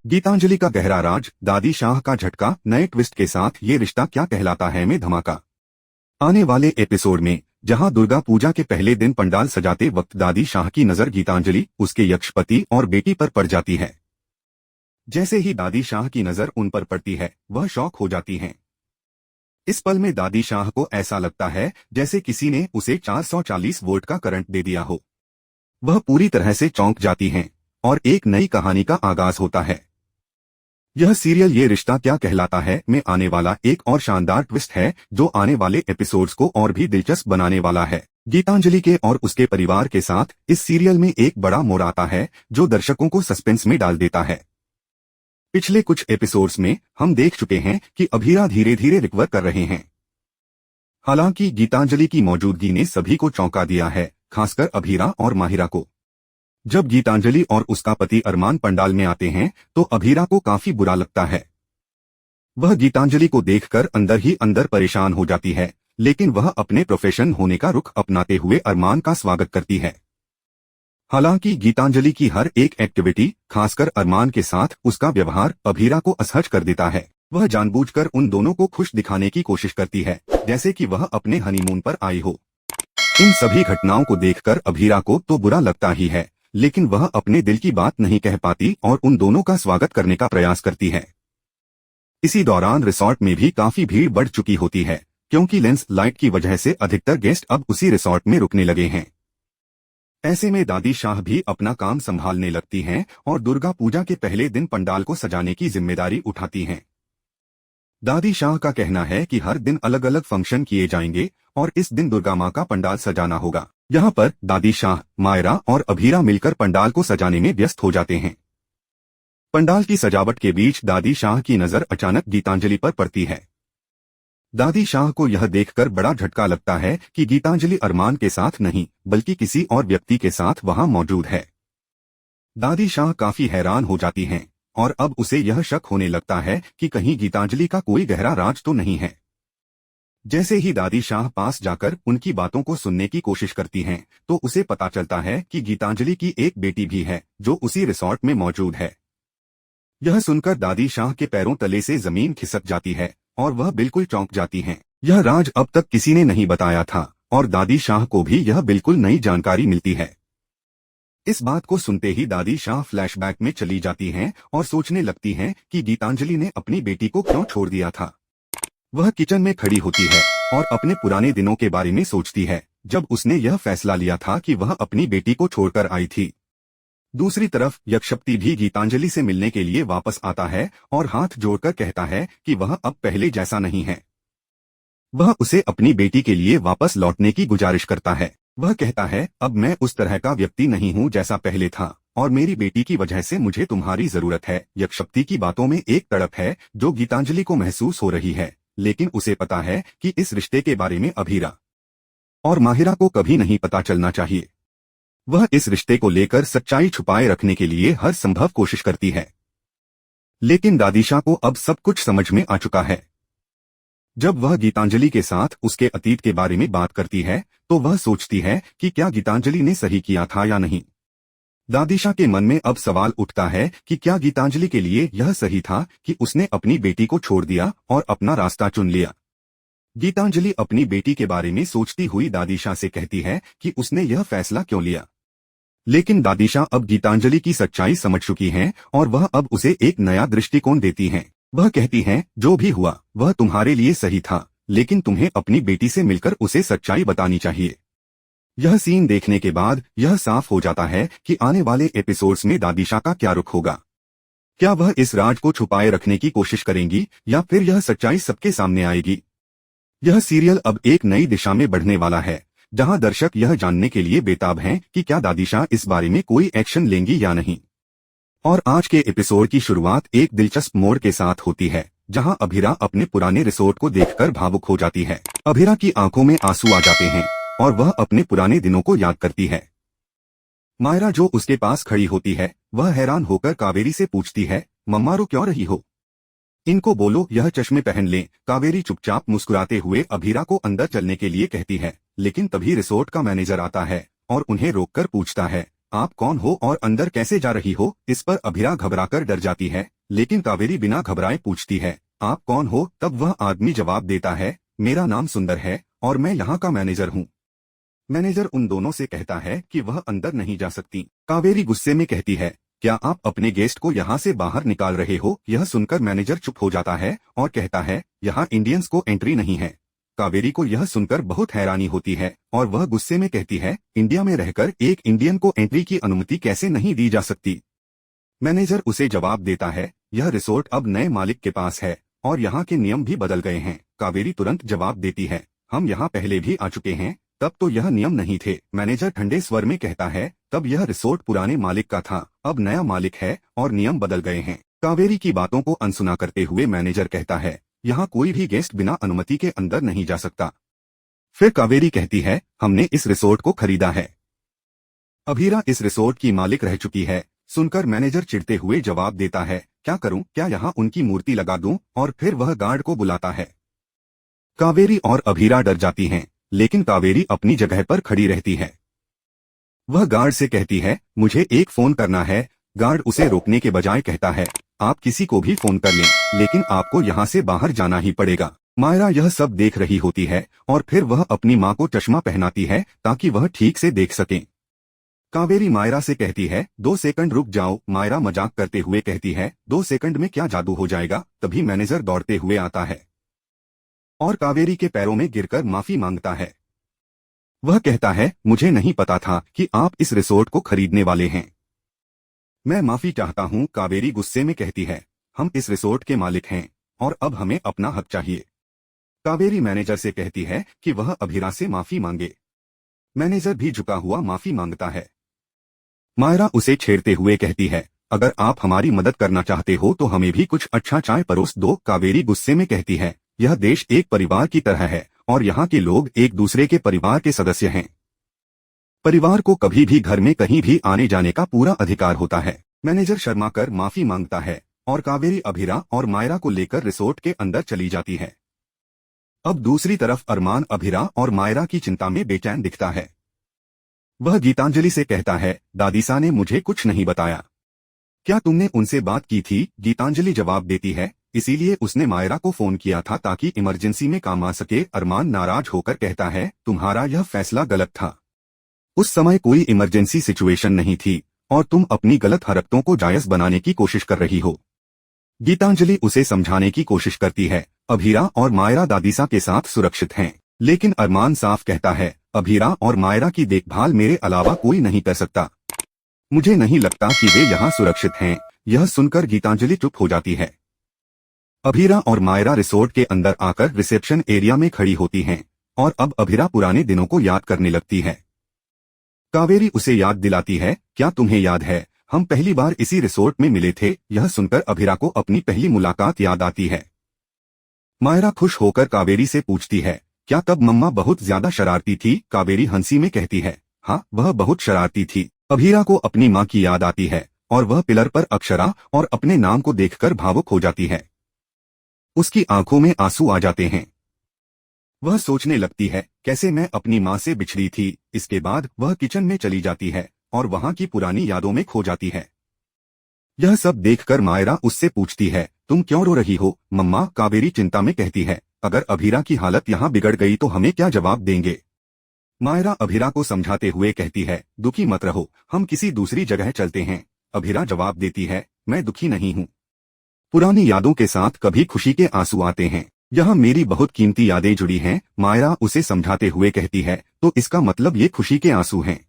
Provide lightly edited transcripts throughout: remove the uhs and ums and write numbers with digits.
गीतांजलि का गहरा राज, दादी शाह का झटका, नए ट्विस्ट के साथ ये रिश्ता क्या कहलाता है में धमाका। आने वाले एपिसोड में जहां दुर्गा पूजा के पहले दिन पंडाल सजाते वक्त दादी शाह की नजर गीतांजलि, उसके यक्षपति और बेटी पर पड़ जाती है। जैसे ही दादी शाह की नजर उन पर पड़ती है, वह शॉक हो जाती हैं। इस पल में दादी शाह को ऐसा लगता है जैसे किसी ने उसे 440 वोल्ट का करंट दे दिया हो। वह पूरी तरह से चौंक जाती हैं और एक नई कहानी का आगाज होता है। यह सीरियल ये रिश्ता क्या कहलाता है में आने वाला एक और शानदार ट्विस्ट है, जो आने वाले एपिसोड्स को और भी दिलचस्प बनाने वाला है। गीतांजलि के और उसके परिवार के साथ इस सीरियल में एक बड़ा मोड़ आता है, जो दर्शकों को सस्पेंस में डाल देता है। पिछले कुछ एपिसोड्स में हम देख चुके हैं कि अभीरा धीरे धीरे रिकवर कर रहे हैं। हालांकि गीतांजलि की मौजूदगी ने सभी को चौंका दिया है, खासकर अभीरा और माहिरा को। जब गीतांजलि और उसका पति अरमान पंडाल में आते हैं तो अभीरा को काफी बुरा लगता है। वह गीतांजलि को देखकर अंदर ही अंदर परेशान हो जाती है, लेकिन वह अपने प्रोफेशन होने का रुख अपनाते हुए अरमान का स्वागत करती है। हालांकि गीतांजलि की हर एक एक्टिविटी, खासकर अरमान के साथ उसका व्यवहार, अभीरा को असहज कर देता है। वह जानबूझकर उन दोनों को खुश दिखाने की कोशिश करती है, जैसे कि वह अपने हनीमून पर आई हो। इन सभी घटनाओं को देखकर अभीरा को तो बुरा लगता ही है, लेकिन वह अपने दिल की बात नहीं कह पाती और उन दोनों का स्वागत करने का प्रयास करती है। इसी दौरान रिसोर्ट में भी काफी भीड़ बढ़ चुकी होती है, क्योंकि लेंस लाइट की वजह से अधिकतर गेस्ट अब उसी रिसोर्ट में रुकने लगे हैं। ऐसे में दादी शाह भी अपना काम संभालने लगती हैं और दुर्गा पूजा के पहले दिन पंडाल को सजाने की जिम्मेदारी उठाती हैं। दादी शाह का कहना है कि हर दिन अलग अलग फंक्शन किए जाएंगे और इस दिन दुर्गा माँ का पंडाल सजाना होगा। यहाँ पर दादी शाह, मायरा और अभीरा मिलकर पंडाल को सजाने में व्यस्त हो जाते हैं। पंडाल की सजावट के बीच दादी शाह की नजर अचानक गीतांजलि पर पड़ती है। दादी शाह को यह देखकर बड़ा झटका लगता है कि गीतांजलि अरमान के साथ नहीं, बल्कि किसी और व्यक्ति के साथ वहां मौजूद है। दादी शाह काफी हैरान हो जाती हैं और अब उसे यह शक होने लगता है कि कहीं गीतांजलि का कोई गहरा राज तो नहीं है। जैसे ही दादी शाह पास जाकर उनकी बातों को सुनने की कोशिश करती हैं, तो उसे पता चलता है कि गीतांजलि की एक बेटी भी है, जो उसी रिसोर्ट में मौजूद है। यह सुनकर दादी शाह के पैरों तले से जमीन खिसक जाती है और वह बिल्कुल चौंक जाती हैं। यह राज अब तक किसी ने नहीं बताया था और दादी शाह को भी यह बिल्कुल नई जानकारी मिलती है। इस बात को सुनते ही दादी शाह फ्लैशबैक में चली जाती हैं और सोचने लगती हैं कि गीतांजलि ने अपनी बेटी को क्यों छोड़ दिया था। वह किचन में खड़ी होती है और अपने पुराने दिनों के बारे में सोचती है, जब उसने यह फैसला लिया था कि वह अपनी बेटी को छोड़कर आई थी। दूसरी तरफ यक्षपति भी गीतांजलि से मिलने के लिए वापस आता है और हाथ जोड़कर कहता है कि वह अब पहले जैसा नहीं है। वह उसे अपनी बेटी के लिए वापस लौटने की गुजारिश करता है। वह कहता है, अब मैं उस तरह का व्यक्ति नहीं हूँ जैसा पहले था और मेरी बेटी की वजह से मुझे तुम्हारी जरूरत है। यक्षपति की बातों में एक तड़प है जो गीतांजलि को महसूस हो रही है, लेकिन उसे पता है कि इस रिश्ते के बारे में अभीरा और माहिरा को कभी नहीं पता चलना चाहिए। वह इस रिश्ते को लेकर सच्चाई छुपाए रखने के लिए हर संभव कोशिश करती है, लेकिन दादी शाह को अब सब कुछ समझ में आ चुका है। जब वह गीतांजलि के साथ उसके अतीत के बारे में बात करती है, तो वह सोचती है कि क्या गीतांजलि ने सही किया था या नहीं। दादी शाह के मन में अब सवाल उठता है कि क्या गीतांजलि के लिए यह सही था कि उसने अपनी बेटी को छोड़ दिया और अपना रास्ता चुन लिया। गीतांजलि अपनी बेटी के बारे में सोचती हुई दादी शाह से कहती है कि उसने यह फैसला क्यों लिया, लेकिन दादी शाह अब गीतांजलि की सच्चाई समझ चुकी हैं और वह अब उसे एक नया दृष्टिकोण देती हैं। वह कहती हैं, जो भी हुआ वह तुम्हारे लिए सही था, लेकिन तुम्हें अपनी बेटी से मिलकर उसे सच्चाई बतानी चाहिए। यह सीन देखने के बाद यह साफ हो जाता है कि आने वाले एपिसोड्स में दादी शाह का क्या रुख होगा। क्या वह इस राज को छुपाए रखने की कोशिश करेंगी या फिर यह सच्चाई सबके सामने आएगी। यह सीरियल अब एक नई दिशा में बढ़ने वाला है, जहां दर्शक यह जानने के लिए बेताब हैं कि क्या दादी शाह इस बारे में कोई एक्शन लेंगी या नहीं। और आज के एपिसोड की शुरुआत एक दिलचस्प मोड़ के साथ होती है, जहां अभीरा अपने पुराने रिसोर्ट को देखकर भावुक हो जाती है। अभीरा की आंखों में आंसू आ जाते हैं और वह अपने पुराने दिनों को याद करती है। मायरा जो उसके पास खड़ी होती है, वह हैरान होकर कावेरी से पूछती है, मम्मा रो क्यों रही हो? इनको बोलो यह चश्मे पहन लें। कावेरी चुपचाप मुस्कुराते हुए अभीरा को अंदर चलने के लिए कहती है, लेकिन तभी रिसोर्ट का मैनेजर आता है और उन्हें रोककर पूछता है, आप कौन हो और अंदर कैसे जा रही हो? इस पर अभिरा घबराकर डर जाती है, लेकिन कावेरी बिना घबराए पूछती है, आप कौन हो? तब वह आदमी जवाब देता है, मेरा नाम सुंदर है और मैं यहाँ का मैनेजर हूँ। मैनेजर उन दोनों से कहता है कि वह अंदर नहीं जा सकती। कावेरी गुस्से में कहती है, क्या आप अपने गेस्ट को यहाँ से बाहर निकाल रहे हो? यह सुनकर मैनेजर चुप हो जाता है और कहता है, यहाँ इंडियंस को एंट्री नहीं है। कावेरी को यह सुनकर बहुत हैरानी होती है और वह गुस्से में कहती है, इंडिया में रहकर एक इंडियन को एंट्री की अनुमति कैसे नहीं दी जा सकती? मैनेजर उसे जवाब देता है, यह रिसोर्ट अब नए मालिक के पास है और यहाँ के नियम भी बदल गए हैं। कावेरी तुरंत जवाब देती है, हम यहाँ पहले भी आ चुके हैं, तब तो यह नियम नहीं थे। मैनेजर ठंडे स्वर में कहता है, तब यह रिसोर्ट पुराने मालिक का था, अब नया मालिक है और नियम बदल गए हैं। कावेरी की बातों को अनसुना करते हुए मैनेजर कहता है, यहाँ कोई भी गेस्ट बिना अनुमति के अंदर नहीं जा सकता। फिर कावेरी कहती है, हमने इस रिसोर्ट को खरीदा है। अभीरा इस रिसोर्ट की मालिक रह चुकी है। सुनकर मैनेजर चिढ़ते हुए जवाब देता है, क्या करूं? क्या यहाँ उनकी मूर्ति लगा दूं? और फिर वह गार्ड को बुलाता है। कावेरी और अभीरा डर जाती हैं, लेकिन कावेरी अपनी जगह पर खड़ी रहती है। वह गार्ड से कहती है, मुझे एक फोन करना है। गार्ड उसे रोकने के बजाय कहता है, आप किसी को भी फोन कर लें, लेकिन आपको यहाँ से बाहर जाना ही पड़ेगा। मायरा यह सब देख रही होती है और फिर वह अपनी माँ को चश्मा पहनाती है ताकि वह ठीक से देख सकें। कावेरी मायरा से कहती है, 2 सेकंड रुक जाओ। मायरा मजाक करते हुए कहती है, 2 सेकंड में क्या जादू हो जाएगा? तभी मैनेजर दौड़ते हुए आता है और कावेरी के पैरों में गिरकर माफी मांगता है। वह कहता है, मुझे नहीं पता था कि आप इस रिसोर्ट को खरीदने वाले हैं। मैं माफी चाहता हूँ। कावेरी गुस्से में कहती है, हम इस रिसोर्ट के मालिक हैं और अब हमें अपना हक चाहिए। कावेरी मैनेजर से कहती है कि वह अभीरा से माफी मांगे। मैनेजर भी झुका हुआ माफी मांगता है। मायरा उसे छेड़ते हुए कहती है, अगर आप हमारी मदद करना चाहते हो तो हमें भी कुछ अच्छा चाय परोस दो। कावेरी गुस्से में कहती है, यह देश एक परिवार की तरह है और यहाँ के लोग एक दूसरे के परिवार के सदस्य हैं। परिवार को कभी भी घर में कहीं भी आने जाने का पूरा अधिकार होता है। मैनेजर शर्मा कर माफी मांगता है और कावेरी अभीरा और मायरा को लेकर रिसोर्ट के अंदर चली जाती है। अब दूसरी तरफ अरमान अभीरा और मायरा की चिंता में बेचैन दिखता है। वह गीतांजलि से कहता है, दादीसा ने मुझे कुछ नहीं बताया। क्या तुमने उनसे बात की थी? गीतांजलि जवाब देती है, इसीलिए उसने मायरा को फोन किया था ताकि इमरजेंसी में काम आ सके। अरमान नाराज होकर कहता है, तुम्हारा यह फैसला गलत था। उस समय कोई इमरजेंसी सिचुएशन नहीं थी और तुम अपनी गलत हरकतों को जायज बनाने की कोशिश कर रही हो। गीतांजलि उसे समझाने की कोशिश करती है, अभीरा और मायरा दादीसा के साथ सुरक्षित हैं, लेकिन अरमान साफ कहता है, अभीरा और मायरा की देखभाल मेरे अलावा कोई नहीं कर सकता। मुझे नहीं लगता कि वे यहाँ सुरक्षित हैं। यह सुनकर गीतांजलि चुप हो जाती है। अभीरा और मायरा रिसोर्ट के अंदर आकर रिसेप्शन एरिया में खड़ी होती हैं और अब अभीरा पुराने दिनों को याद करने लगती है। कावेरी उसे याद दिलाती है, क्या तुम्हें याद है हम पहली बार इसी रिसोर्ट में मिले थे? यह सुनकर अभीरा को अपनी पहली मुलाकात याद आती है। मायरा खुश होकर कावेरी से पूछती है, क्या तब मम्मा बहुत ज्यादा शरारती थी? कावेरी हंसी में कहती है, हाँ वह बहुत शरारती थी। अभीरा को अपनी माँ की याद आती है और वह पिलर पर अक्षरा और अपने नाम को देखकर भावुक हो जाती है। उसकी आंखों में आंसू आ जाते हैं। वह सोचने लगती है, कैसे मैं अपनी माँ से बिछड़ी थी। इसके बाद वह किचन में चली जाती है और वहाँ की पुरानी यादों में खो जाती है। यह सब देखकर मायरा उससे पूछती है, तुम क्यों रो रही हो? मम्मा, कावेरी चिंता में कहती है, अगर अभीरा की हालत यहाँ बिगड़ गई तो हमें क्या जवाब देंगे? मायरा अभीरा को समझाते हुए कहती है, दुखी मत रहो, हम किसी दूसरी जगह चलते हैं। अभीरा जवाब देती है, मैं दुखी नहीं हूँ। पुरानी यादों के साथ कभी खुशी के आंसू आते हैं। यहाँ मेरी बहुत कीमती यादें जुड़ी हैं। मायरा उसे समझाते हुए कहती है, तो इसका मतलब ये खुशी के आंसू हैं।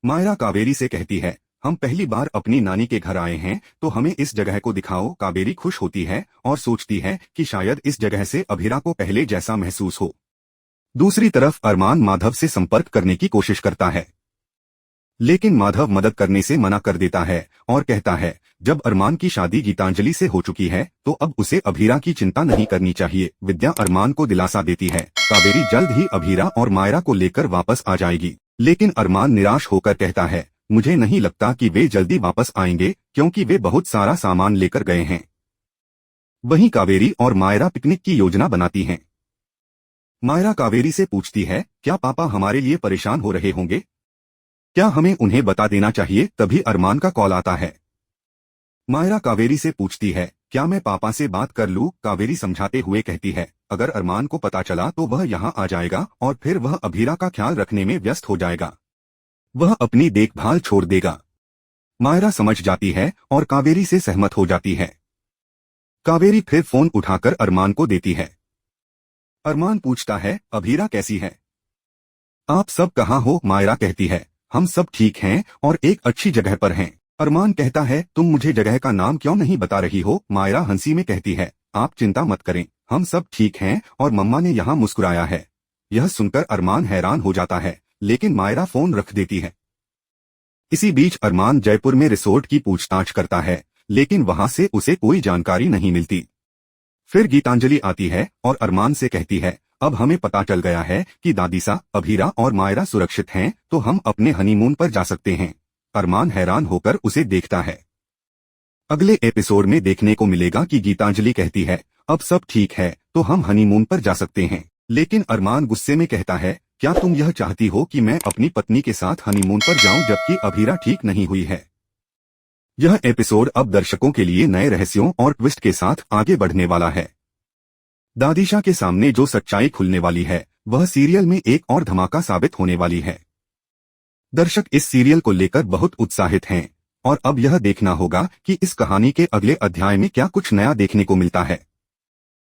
मायरा कावेरी से कहती है, हम पहली बार अपनी नानी के घर आए हैं तो हमें इस जगह को दिखाओ। कावेरी खुश होती है और सोचती है कि शायद इस जगह से अभीरा को पहले जैसा महसूस हो। दूसरी तरफ अरमान माधव से संपर्क करने की कोशिश करता है, लेकिन माधव मदद करने से मना कर देता है और कहता है, जब अरमान की शादी गीतांजलि से हो चुकी है तो अब उसे अभीरा की चिंता नहीं करनी चाहिए। विद्या अरमान को दिलासा देती है, कावेरी जल्द ही अभीरा और मायरा को लेकर वापस आ जाएगी। लेकिन अरमान निराश होकर कहता है, मुझे नहीं लगता कि वे जल्दी वापस आएंगे क्योंकि वे बहुत सारा सामान लेकर गए हैं। वहीं कावेरी और मायरा पिकनिक की योजना बनाती हैं। मायरा कावेरी से पूछती है, क्या पापा हमारे लिए परेशान हो रहे होंगे? क्या हमें उन्हें बता देना चाहिए? तभी अरमान का कॉल आता है। मायरा कावेरी से पूछती है, क्या मैं पापा से बात कर लूं? कावेरी समझाते हुए कहती है, अगर अरमान को पता चला तो वह यहाँ आ जाएगा और फिर वह अभीरा का ख्याल रखने में व्यस्त हो जाएगा। वह अपनी देखभाल छोड़ देगा। मायरा समझ जाती है और कावेरी से सहमत हो जाती है। कावेरी फिर फोन उठाकर अरमान को देती है। अरमान पूछता है, अभीरा कैसी है? आप सब कहाँ हो? मायरा कहती है, हम सब ठीक हैं और एक अच्छी जगह पर हैं। अरमान कहता है, तुम मुझे जगह का नाम क्यों नहीं बता रही हो? मायरा हंसी में कहती है, आप चिंता मत करें, हम सब ठीक हैं और मम्मा ने यहाँ मुस्कुराया है। यह सुनकर अरमान हैरान हो जाता है, लेकिन मायरा फोन रख देती है। इसी बीच अरमान जयपुर में रिसोर्ट की पूछताछ करता है, लेकिन वहां से उसे कोई जानकारी नहीं मिलती। फिर गीतांजलि आती है और अरमान से कहती है, अब हमें पता चल गया है कि दादीसा, अभीरा और मायरा सुरक्षित हैं, तो हम अपने हनीमून पर जा सकते हैं। अरमान हैरान होकर उसे देखता है। अगले एपिसोड में देखने को मिलेगा कि गीतांजलि कहती है, अब सब ठीक है तो हम हनीमून पर जा सकते हैं। लेकिन अरमान गुस्से में कहता है, क्या तुम यह चाहती हो कि मैं अपनी पत्नी के साथ हनीमून पर जाऊं जबकि अभीरा ठीक नहीं हुई है? यह एपिसोड अब दर्शकों के लिए नए रहस्यों और ट्विस्ट के साथ आगे बढ़ने वाला है। दादीशा के सामने जो सच्चाई खुलने वाली है वह सीरियल में एक और धमाका साबित होने वाली है। दर्शक इस सीरियल को लेकर बहुत उत्साहित हैं और अब यह देखना होगा कि इस कहानी के अगले अध्याय में क्या कुछ नया देखने को मिलता है।